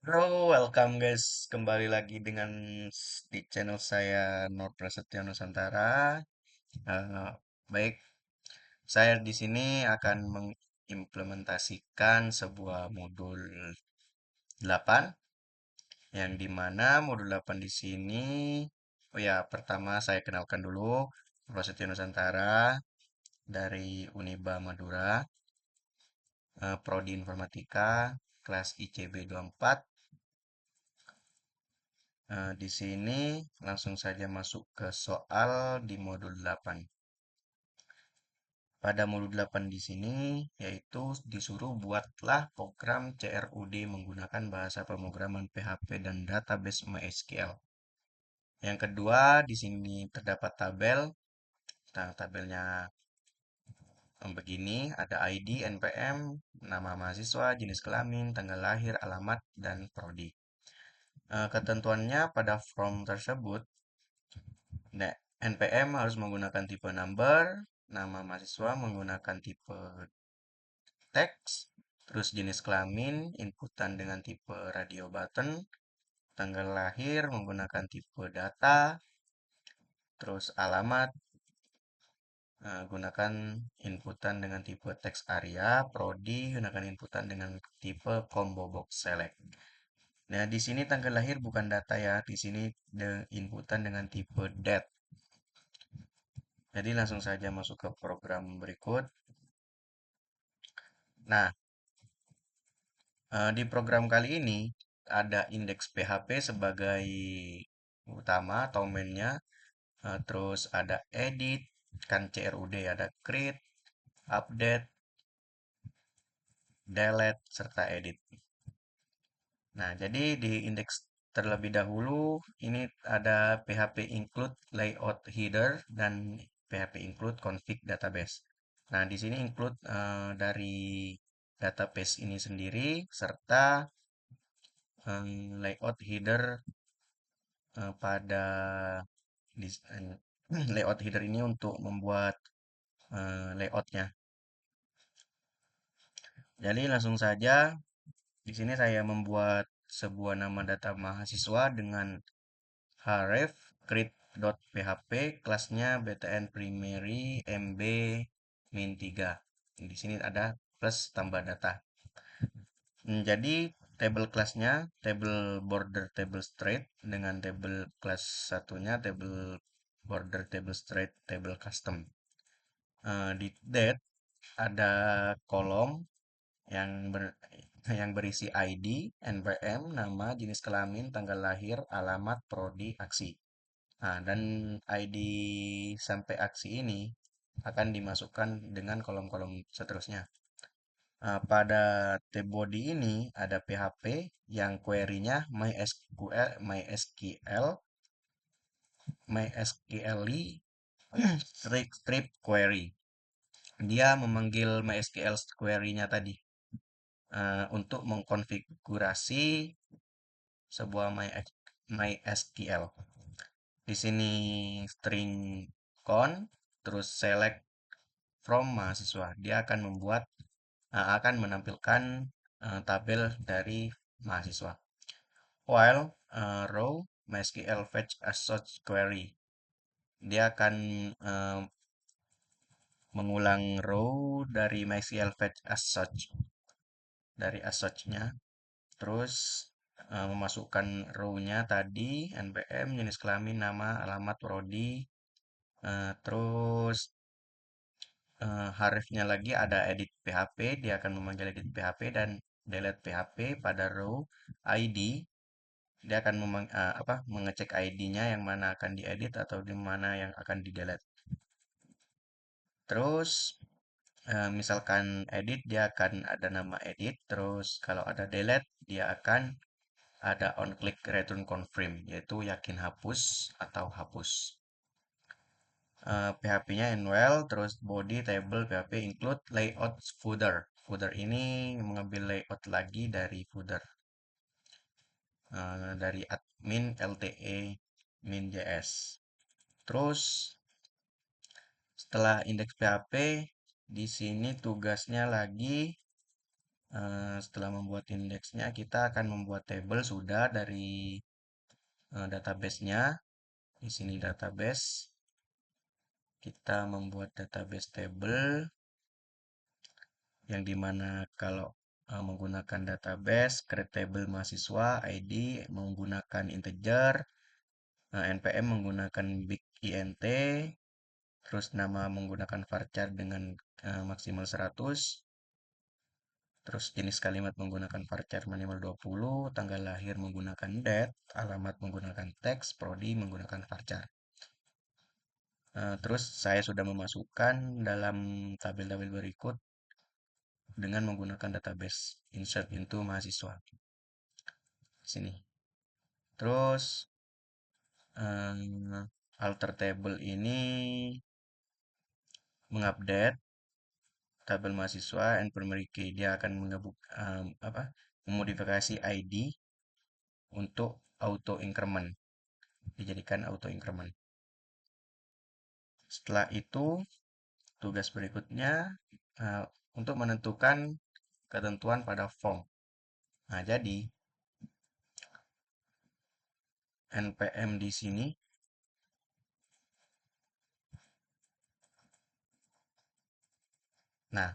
Halo, welcome guys. Kembali lagi dengan di channel saya Nur Prasetyo Nusantara. Eh, Baik, saya di sini akan mengimplementasikan sebuah modul 8 yang dimana modul 8 di sini, oh ya, pertama saya kenalkan dulu Prasetyo Nusantara dari Uniba Madura, Prodi Informatika, kelas ICB 24. Di sini langsung saja masuk ke soal di modul 8. Pada modul 8 di sini yaitu disuruh buatlah program CRUD menggunakan bahasa pemrograman PHP dan database MySQL. Yang kedua, di sini terdapat tabel. Nah, tabelnya begini, ada ID, NPM, nama mahasiswa, jenis kelamin, tanggal lahir, alamat, dan prodi. Ketentuannya pada form tersebut, nah, NPM harus menggunakan tipe number, nama mahasiswa menggunakan tipe teks, terus jenis kelamin, inputan dengan tipe radio button, tanggal lahir menggunakan tipe data, terus alamat gunakan inputan dengan tipe teks area, prodi gunakan inputan dengan tipe combo box select. Nah, di sini tanggal lahir bukan data ya, di sini inputan dengan tipe date. Jadi langsung saja masuk ke program berikut. Nah, di program kali ini ada indeks PHP sebagai utama atau mainnya, terus ada edit, kan CRUD ada create, update, delete, serta edit. Nah, jadi di indeks terlebih dahulu ini ada PHP include layout header dan PHP include config database. Nah, di sini include dari database ini sendiri serta layout header pada layout header ini untuk membuat layoutnya. Jadi langsung saja di sini saya membuat sebuah nama data mahasiswa dengan href create.php kelasnya btn primary mb min 3. Di sini ada plus tambah data. Jadi table kelasnya table border table straight dengan table kelas satunya table border table straight table custom. Di date ada kolom yang yang berisi ID, NPM, nama, jenis kelamin, tanggal lahir, alamat, prodi, aksi. Nah, dan ID sampai aksi ini akan dimasukkan dengan kolom-kolom seterusnya. Pada tab body ini ada PHP yang query-nya MySQL, MySQL strip query. Dia memanggil MySQL query-nya tadi untuk mengkonfigurasi sebuah MySQL. Di sini string con, terus select from mahasiswa. Dia akan akan menampilkan tabel dari mahasiswa. While row MySQL fetch as such query. Dia akan mengulang row dari MySQL fetch as such dari as such-nya. Terus memasukkan row-nya tadi NPM, jenis kelamin, nama, alamat, prodi. Terus href-nya lagi ada edit PHP, dia akan memanggil edit PHP dan delete PHP pada row ID. Dia akan mengecek ID-nya yang mana akan diedit atau di mana yang akan di delete. Terus misalkan edit dia akan ada nama edit, terus kalau ada delete dia akan ada on click return confirm yaitu yakin hapus atau hapus. PHP-nya Enwell, terus body table PHP include layout footer. Footer ini mengambil layout lagi dari footer dari admin LTE min.js. Terus setelah indeks PHP di sini tugasnya lagi Setelah membuat indeksnya, kita akan membuat tabel sudah dari database-nya. Di sini database, kita membuat database table yang dimana kalau menggunakan database, create table mahasiswa, ID menggunakan integer, NPM menggunakan big int, terus nama menggunakan varchar dengan maksimal 100, terus jenis kalimat menggunakan varchar minimal 20, tanggal lahir menggunakan date, alamat menggunakan teks, prodi menggunakan varchar. Terus saya sudah memasukkan dalam tabel-tabel berikut dengan menggunakan database insert into mahasiswa. Sini. Terus alter table ini mengupdate tabel mahasiswa and primary key. Dia akan memodifikasi ID untuk auto increment, dijadikan auto increment. Setelah itu tugas berikutnya untuk menentukan ketentuan pada form. Nah, jadi npm di sini. Nah,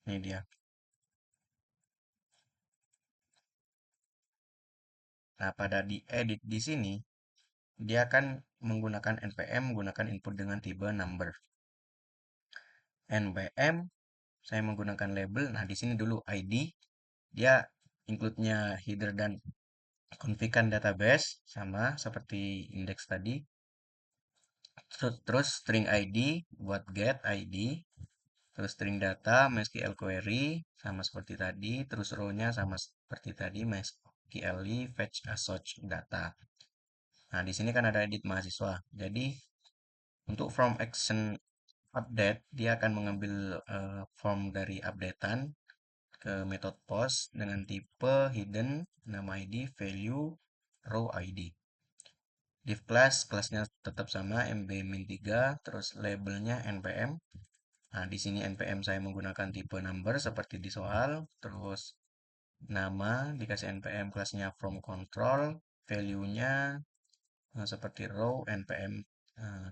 ini dia. Nah, pada di edit di sini, dia akan menggunakan npm menggunakan input dengan tipe number. npm saya menggunakan label. Nah, di sini dulu ID, dia include-nya header dan config database sama seperti index tadi. Terus string ID buat get ID, terus string data MySQL query sama seperti tadi, terus row-nya sama seperti tadi MySQL fetch a search data. Nah, di sini kan ada edit mahasiswa. Jadi untuk from action update, dia akan mengambil form dari updatean ke method post dengan tipe hidden, nama ID, value, row ID. Div class, kelasnya tetap sama mb-3, terus labelnya npm. Nah, di sini npm saya menggunakan tipe number seperti di soal, terus nama dikasih npm kelasnya from control, value-nya seperti row npm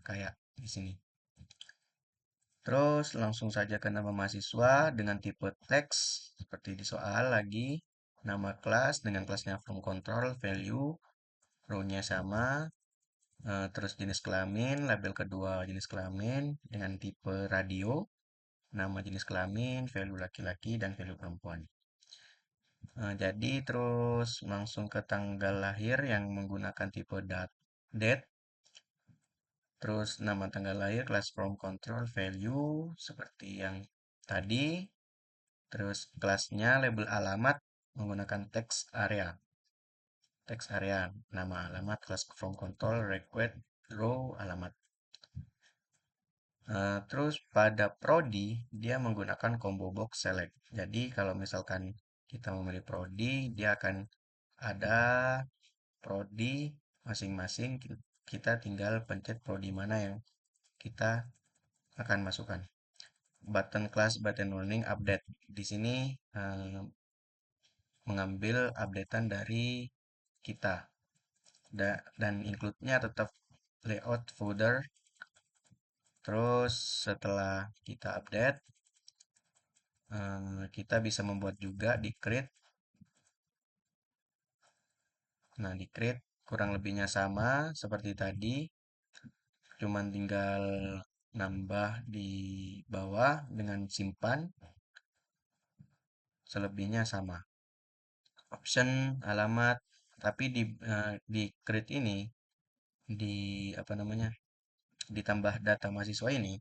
kayak di sini. Terus langsung saja ke nama mahasiswa dengan tipe teks seperti di soal lagi, nama kelas dengan kelasnya from control, value, row-nya sama, terus jenis kelamin, label kedua jenis kelamin dengan tipe radio, nama jenis kelamin, value laki-laki dan value perempuan. Jadi terus langsung ke tanggal lahir yang menggunakan tipe date, terus nama tanggal lahir, class from control, value seperti yang tadi, terus kelasnya label alamat menggunakan text area, nama alamat, class from control, request, row, alamat. Terus pada prodi dia menggunakan combo box select. Jadi kalau misalkan kita memilih prodi, dia akan ada prodi masing-masing. Kita tinggal pencet prodi mana yang kita akan masukkan. Button class, button warning, update. Di sini mengambil updatean dari kita. Dan include-nya tetap layout folder. Terus setelah kita update, kita bisa membuat juga di create. Nah, di create kurang lebihnya sama seperti tadi, cuman tinggal nambah di bawah dengan simpan, selebihnya sama. Option, alamat, tapi di create ini, di apa namanya, ditambah data mahasiswa ini,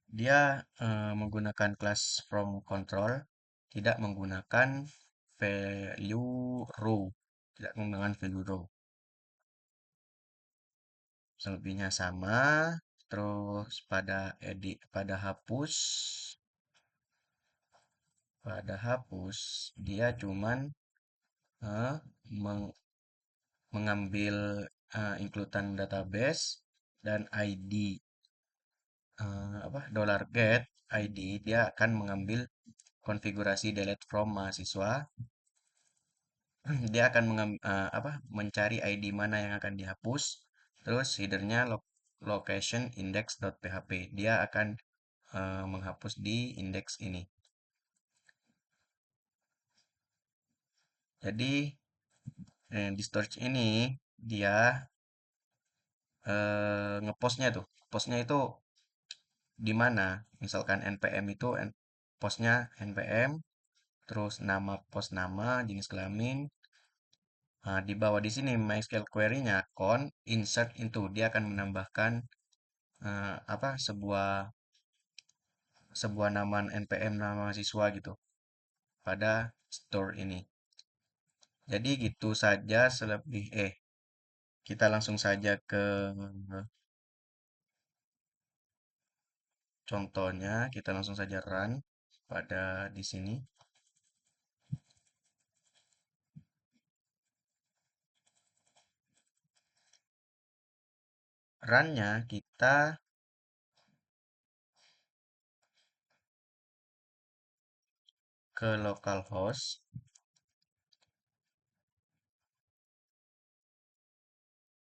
dia menggunakan class from control, tidak menggunakan value row, tidak menggunakan value row. Selebihnya sama. Terus pada edit, pada hapus dia cuman eh, meng- mengambil includean database dan ID. apa $get ID, dia akan mengambil konfigurasi delete from mahasiswa. Dia akan apa, mencari ID mana yang akan dihapus, terus headernya location index.php. Dia akan menghapus di index ini. Jadi di storage ini dia ngepostnya tuh, postnya itu di mana? Misalkan npm itu postnya npm, terus nama post nama, jenis kelamin. Nah, di bawah di sini MySQL query-nya insert into, dia akan menambahkan apa, sebuah nama npm nama siswa gitu pada store ini. Jadi gitu saja selebih kita langsung saja ke contohnya, kita langsung saja run pada di sini. Run-nya kita ke localhost,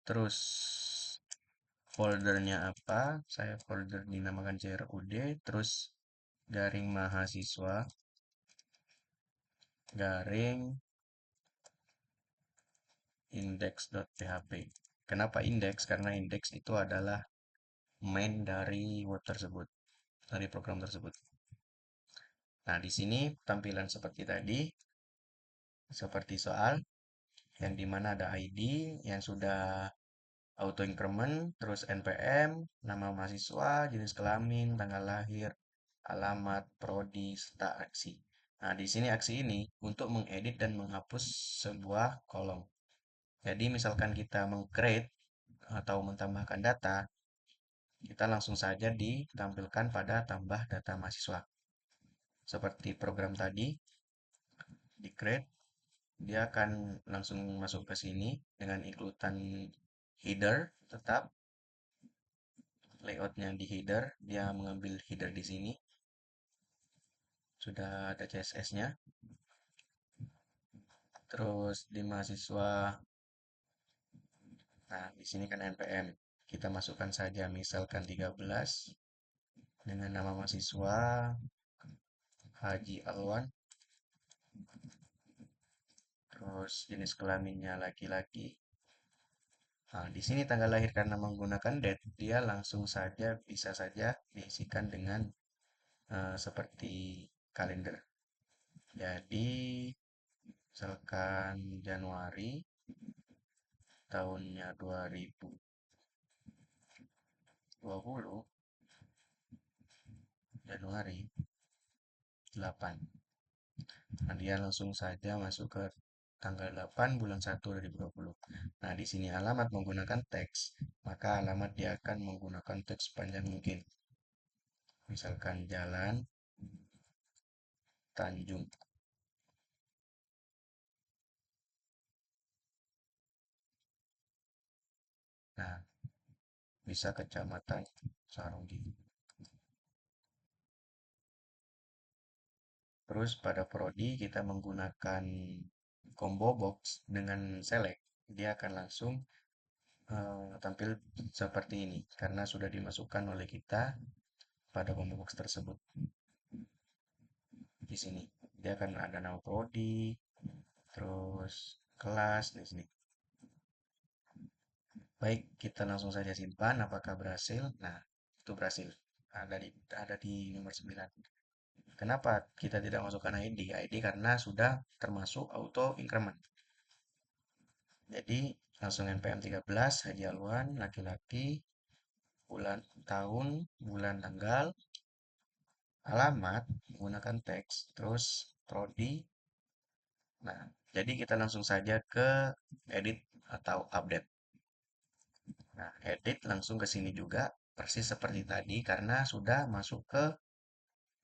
terus foldernya apa? Saya folder dinamakan CRUD, terus garing mahasiswa, garing index.php. Kenapa index? Karena index itu adalah main dari web tersebut, dari program tersebut. Nah, di sini tampilan seperti tadi, seperti soal yang dimana ada ID yang sudah auto increment, terus npm, nama mahasiswa, jenis kelamin, tanggal lahir, alamat, prodi, serta aksi. Nah, di sini aksi ini untuk mengedit dan menghapus sebuah kolom. Jadi, misalkan kita mengcreate atau menambahkan data, kita langsung saja ditampilkan pada tambah data mahasiswa. Seperti program tadi, di create, dia akan langsung masuk ke sini dengan includean header tetap. Layoutnya di header, dia mengambil header di sini. Sudah ada CSS-nya. Terus di mahasiswa, nah di sini kan npm. Kita masukkan saja misalkan 13 dengan nama mahasiswa Haji Alwan. Terus jenis kelaminnya laki-laki. Nah, di sini tanggal lahir karena menggunakan date, dia langsung saja bisa saja diisikan dengan seperti kalender. Jadi, misalkan Januari tahunnya 2020, Januari 8. Nah, dia langsung saja masuk ke tanggal 8 bulan 1 2020. Nah, di sini alamat menggunakan teks, maka alamat dia akan menggunakan teks sepanjang mungkin. Misalkan Jalan Tanjung. Nah, bisa Kecamatan Saronggi. Terus pada prodi kita menggunakan combo box dengan select, dia akan langsung tampil seperti ini karena sudah dimasukkan oleh kita pada combo box tersebut. Di sini dia akan ada nama prodi, terus kelas di sini. Baik, kita langsung saja simpan apakah berhasil. Nah, itu berhasil. Ada di nomor 9. Kenapa kita tidak masukkan ID? ID karena sudah termasuk auto increment. Jadi langsung npm 13 Haji Alwan laki-laki, bulan tahun, bulan tanggal, alamat menggunakan teks, terus prodi. Nah, jadi kita langsung saja ke edit atau update. Nah, edit langsung ke sini juga persis seperti tadi karena sudah masuk ke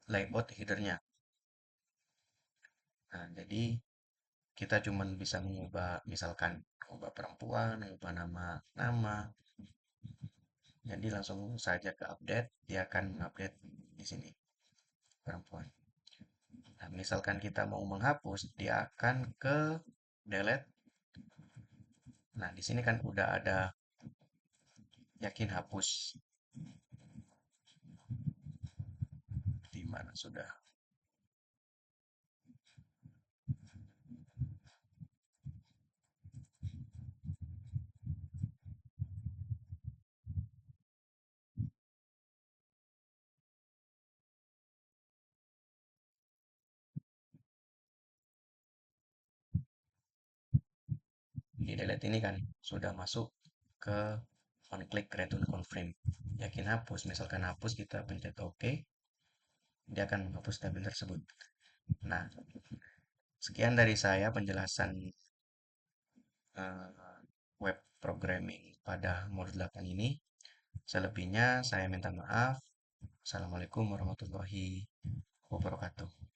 layout headernya. Nah, jadi kita cuma bisa mengubah misalkan ubah perempuan, ubah nama, Jadi langsung saja ke update, dia akan update di sini perempuan. Nah, misalkan kita mau menghapus, dia akan ke delete. Nah, di sini kan udah ada yakin hapus. Di mana sudah? Di delete ini kan sudah masuk ke on click return confirm. Yakin hapus, misalkan hapus kita pencet OK, dia akan menghapus tabel tersebut. Nah, sekian dari saya penjelasan eh, web programming pada modul 8 ini. Selebihnya saya minta maaf. Assalamualaikum warahmatullahi wabarakatuh.